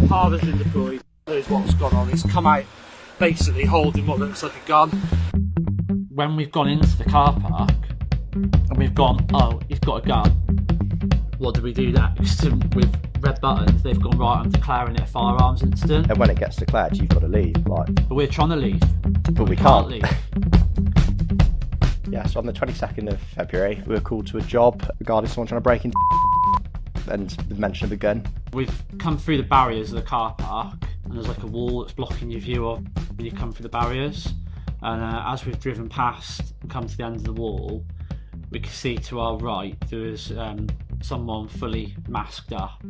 Harbour's been deployed, knows what's gone on. He's come out basically holding what looks like a gun. When we've gone into the car park and we've gone, oh, he's got a gun, what do we do next? And with red buttons, they've gone, right, I'm declaring it a firearms incident. And when it gets declared, you've got to leave. But we're trying to leave. But we can't leave. Yeah, so on the 22nd of February, we were called to a job regarding someone trying to break into and with mention of a gun. We've come through the barriers of the car park, and there's like a wall that's blocking your view of when you come through the barriers. And as we've driven past and come to the end of the wall, we can see to our right there is someone fully masked up,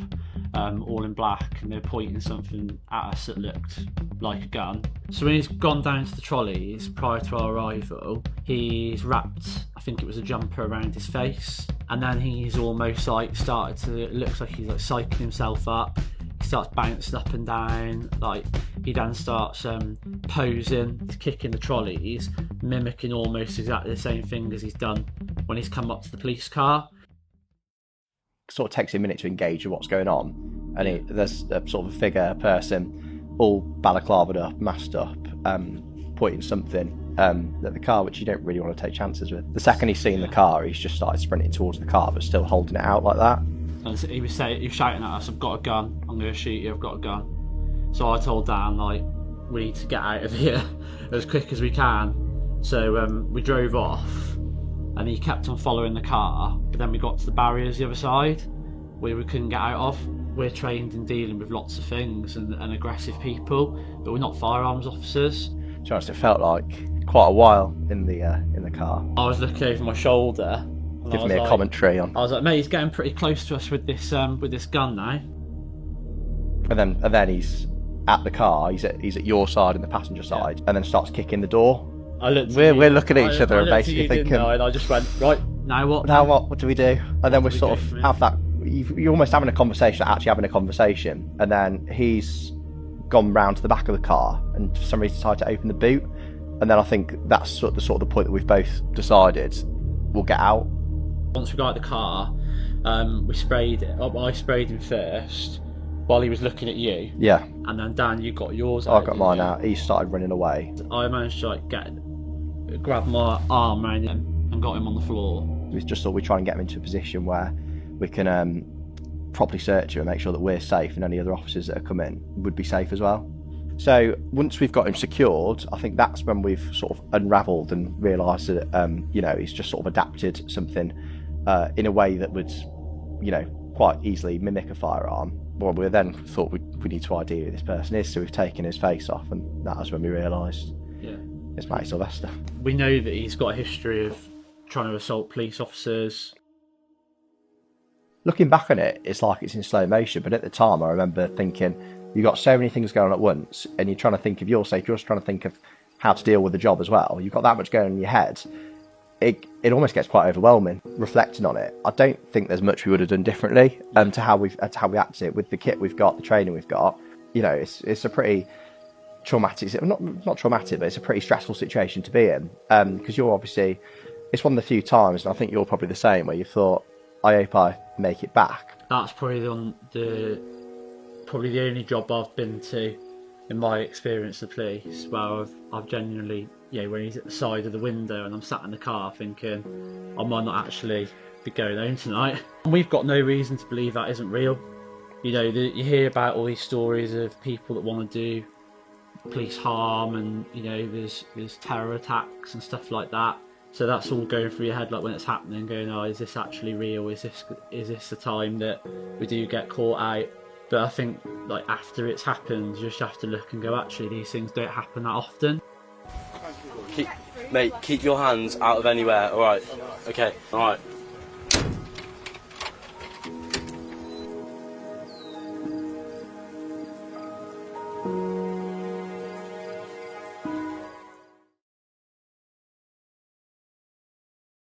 all in black, and they're pointing something at us that looked like a gun. So when he's gone down to the trolleys prior to our arrival, he's wrapped, I think it was a jumper around his face, and then he's almost like started to, it looks like he's like psyching himself up. He starts bouncing up and down, like he then starts posing, kicking the trolleys, mimicking almost exactly the same thing as he's done when he's come up to the police car. Sort of takes a minute to engage with what's going on, and there's a sort of a figure, a person, all balaclavaed up, masked up, pointing something at the car, which you don't really want to take chances with. The second he's seen the car, he's just started sprinting towards the car, but still holding it out like that. And he was shouting at us, I've got a gun, I'm going to shoot you, I've got a gun. So I told Dan, like, we need to get out of here as quick as we can. So we drove off, and he kept on following the car, but then we got to the barriers the other side where we couldn't get out of. We're trained in dealing with lots of things and aggressive people, but we're not firearms officers. To be honest, it felt like quite a while in the car. I was looking over my shoulder, Giving me a commentary on. I was like, mate, he's getting pretty close to us with this gun now. And then he's at the car. He's at your side and the passenger side, and then starts kicking the door. We're looking at each other and basically thinking. And I just went, right, now what? Now what? What do we do? And then we sort of have that. You're almost having a conversation, and then he's gone round to the back of the car and for some reason decided to open the boot. And then I think that's sort of the point that we've both decided we'll get out. Once we got out of the car, we sprayed it. I sprayed him first while he was looking at you. Yeah. And then Dan, you got yours out. I got mine out. He started running away. I managed to grab my arm around him and got him on the floor. We just thought we'd try and get him into a position where we can properly search him and make sure that we're safe, and any other officers that are coming would be safe as well. So once we've got him secured, I think that's when we've sort of unravelled and realised that he's just sort of adapted something in a way that would quite easily mimic a firearm. Well, we then thought we need to ID who this person is, so we've taken his face off, and that was when we realised it's Matty Sylvester. We know that he's got a history of trying to assault police officers. Looking back on it, it's like it's in slow motion, but at the time I remember thinking, you've got so many things going on at once, and you're trying to think of your safety, you're also trying to think of how to deal with the job as well. You've got that much going on in your head. It almost gets quite overwhelming reflecting on it. I don't think there's much we would have done differently to how we acted it with the kit we've got, the training we've got. It's a pretty traumatic, not traumatic, but it's a pretty stressful situation to be in, because you're obviously, it's one of the few times, and I think you're probably the same, where you thought, I hope I make it back. That's probably the only job I've been to in my experience of police where I've genuinely, when he's at the side of the window and I'm sat in the car thinking I might not actually be going home tonight. And we've got no reason to believe that isn't real. You hear about all these stories of people that want to do police harm, and there's terror attacks and stuff like that. So that's all going through your head, like when it's happening, going, oh, is this actually real? Is this the time that we do get caught out? But I think, like, after it's happened, you just have to look and go, actually, these things don't happen that often. Keep your hands out of anywhere. All right. Okay. All right.